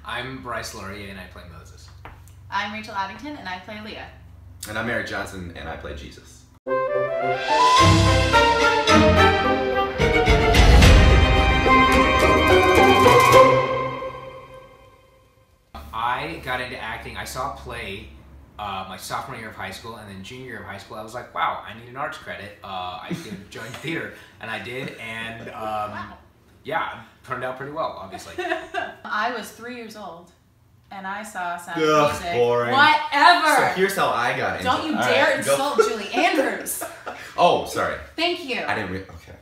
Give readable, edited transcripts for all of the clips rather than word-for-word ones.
I'm Bryce Laurier and I play Moses. I'm Rachel Addington and I play Leah. And I'm Eric Johnson and I play Jesus. I got into acting. I saw a play my sophomore year of high school, and then junior year of high school I was like, wow, I need an arts credit. I could join theater, and I did, and yeah, it turned out pretty well, obviously. I was 3 years old, and I saw Sound of Music. Boring. Whatever! So here's how I got into it. Don't you dare insult Julie Andrews! Oh, sorry. Thank you! I didn't okay.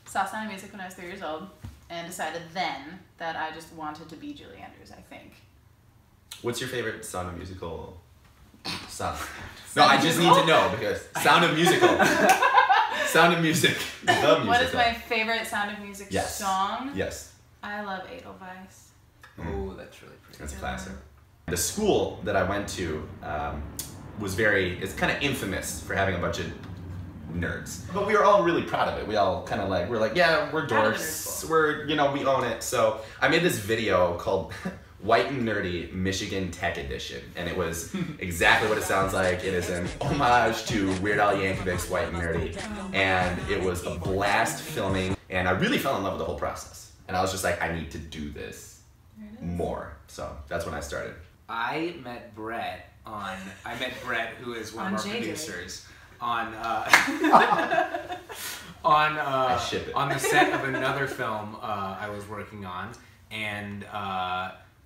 Saw Sound of Music when I was 3 years old, and decided then that I just wanted to be Julie Andrews, I think. What's your favorite Sound of Musical song? No, I just need to know because Sound of Musical. Sound of Music. The musical. What is my favorite Sound of Music song? Yes. I love Edelweiss. Oh, that's really pretty. That's a classic. The school that I went to was it's kind of infamous for having a bunch of nerds. But we were all really proud of it. We all kind of we're like, yeah, we're dorks. We're, we own it. So I made this video called White and Nerdy Michigan Tech Edition, and it was exactly what it sounds like. It is an homage to Weird Al Yankovic's White and Nerdy, and it was a blast filming, and I really fell in love with the whole process. And I was just like, I need to do this more. So that's when I started. I met Brett, who is one of our producers, on the set of another film I was working on, and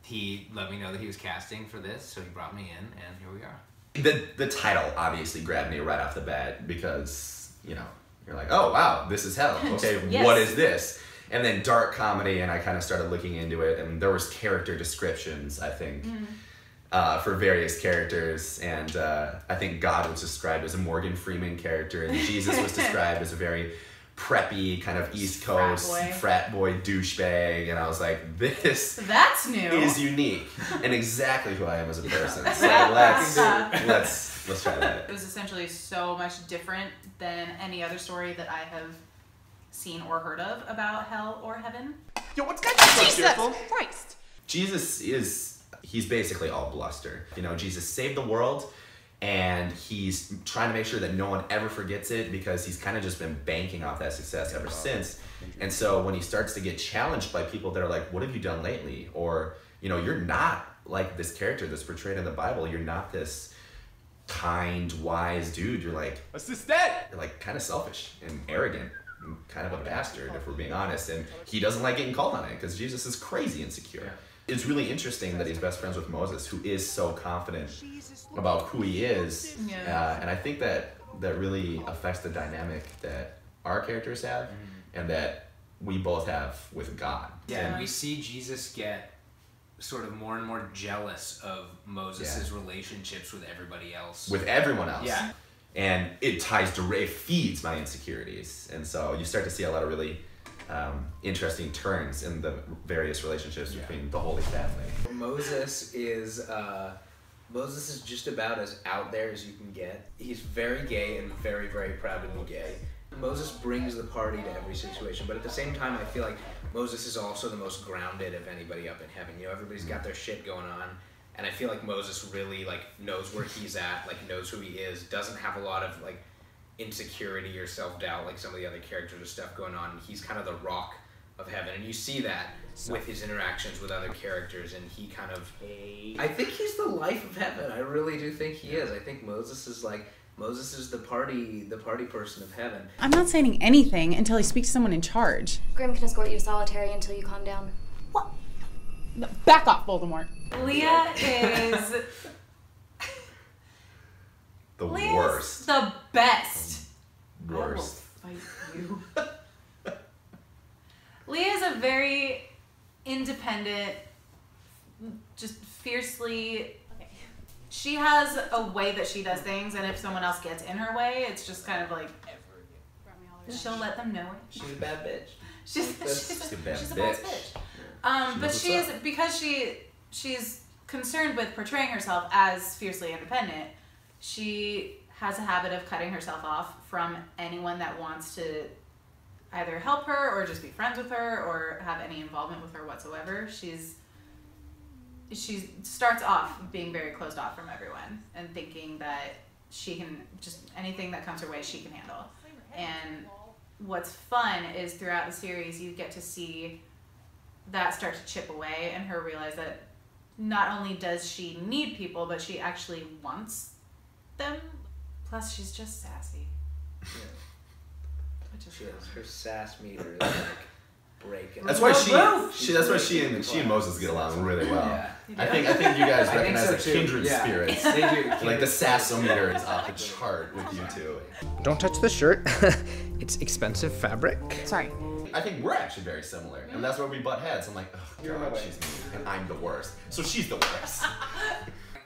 he let me know that he was casting for this, so he brought me in, and here we are. The title obviously grabbed me right off the bat because, you're like, oh wow, this is hell. Okay, yes. What is this? And then dark comedy, and I kind of started looking into it, and there was character descriptions, I think, for various characters, and I think God was described as a Morgan Freeman character, and Jesus was described as a very preppy kind of East Coast frat boy douchebag, and I was like, that's new. Is unique and exactly who I am as a person. So let's try that. It was essentially so much different than any other story that I have seen or heard of about hell or heaven. Yo, what's that? Jesus Christ! Jesus he's basically all bluster. Jesus saved the world, and he's trying to make sure that no one ever forgets it because he's kind of just been banking off that success ever since. And so when he starts to get challenged by people that are like, what have you done lately? Or, you're not like this character that's portrayed in the Bible. You're not this kind, wise dude. You're like, assistant! You're like kind of selfish and arrogant and kind of a bastard, if we're being honest. And he doesn't like getting called on it because Jesus is crazy insecure. It's really interesting that he's best friends with Moses, who is so confident about who he is. And I think that really affects the dynamic that our characters have and that we both have with God. Yeah, and we see Jesus get sort of more and more jealous of Moses' relationships with everybody else. With everyone else. Yeah. And it feeds my insecurities. And so you start to see a lot of really interesting turns in the various relationships between the Holy Family. Moses is just about as out there as you can get. He's very gay and very, very proud to be gay. Moses brings the party to every situation, but at the same time I feel like Moses is also the most grounded of anybody up in heaven. Everybody's got their shit going on, and I feel like Moses really knows where he's at, knows who he is, doesn't have a lot of insecurity or self-doubt like some of the other characters or stuff going on. He's kind of the rock of heaven, and you see that with his interactions with other characters, and he kind of I think he's the life of heaven. I really do think he is. I think Moses is the party person of heaven. I'm not saying anything until I speak to someone in charge. Grim can escort you to solitary until you calm down. What? No, back off, Voldemort. Leah is the Leah's worst. The best. Worst. I will fight you. Leah is a very independent, just fiercely. She has a way that she does things, and if someone else gets in her way, it's just kind of like she'll let them know it. She's a bad bitch. She's a bad bitch. But she is, because she's concerned with portraying herself as fiercely independent. She has a habit of cutting herself off from anyone that wants to either help her or just be friends with her or have any involvement with her whatsoever. She's she starts off being very closed off from everyone and thinking that she can just anything that comes her way she can handle. And what's fun is throughout the series you get to see that start to chip away and her realize that not only does she need people, but she actually wants them. Plus she's just sassy. Yeah. Which is She is. Her sass meter is like breaking. That's why that's why she and Moses get along really well. Yeah. I think you guys I think recognize so the too. kindred Yeah. spirits. They do. Like the sassometer is off the chart with you two. Don't touch the shirt. It's expensive fabric. Sorry. I think we're actually very similar, and that's where we butt heads. I'm like, oh god, she's mean, and I'm the worst. So she's the worst.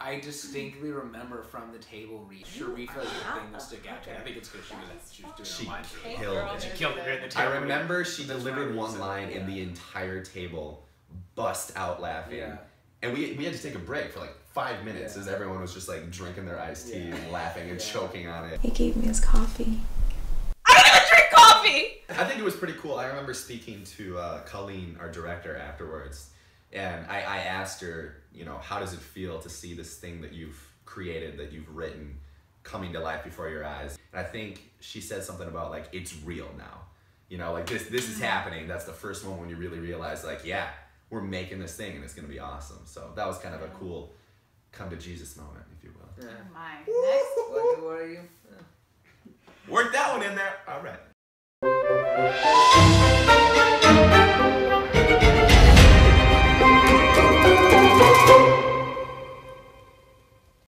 I distinctly remember from the table read Sharifa is the thing that stuck out to me. I think it's because she was She doing a line read. killed it. She killed it during the I table read. remember she delivered one line, and the entire table bust out laughing. Yeah. And we had to take a break for like 5 minutes as everyone was just like drinking their iced tea and laughing and choking on it. He gave me his coffee. I don't even drink coffee! I think it was pretty cool. I remember speaking to Colleen, our director, afterwards, and I asked her, you know, how does it feel to see this thing that you've created, that you've written, coming to life before your eyes? And I think she said something about like, it's real now. You know, like this is happening. That's the first moment when you really realize like, yeah, we're making this thing and it's gonna be awesome. So that was kind of a cool come to Jesus moment, if you will. Yeah. My next. What are you? Work that one in there. All right.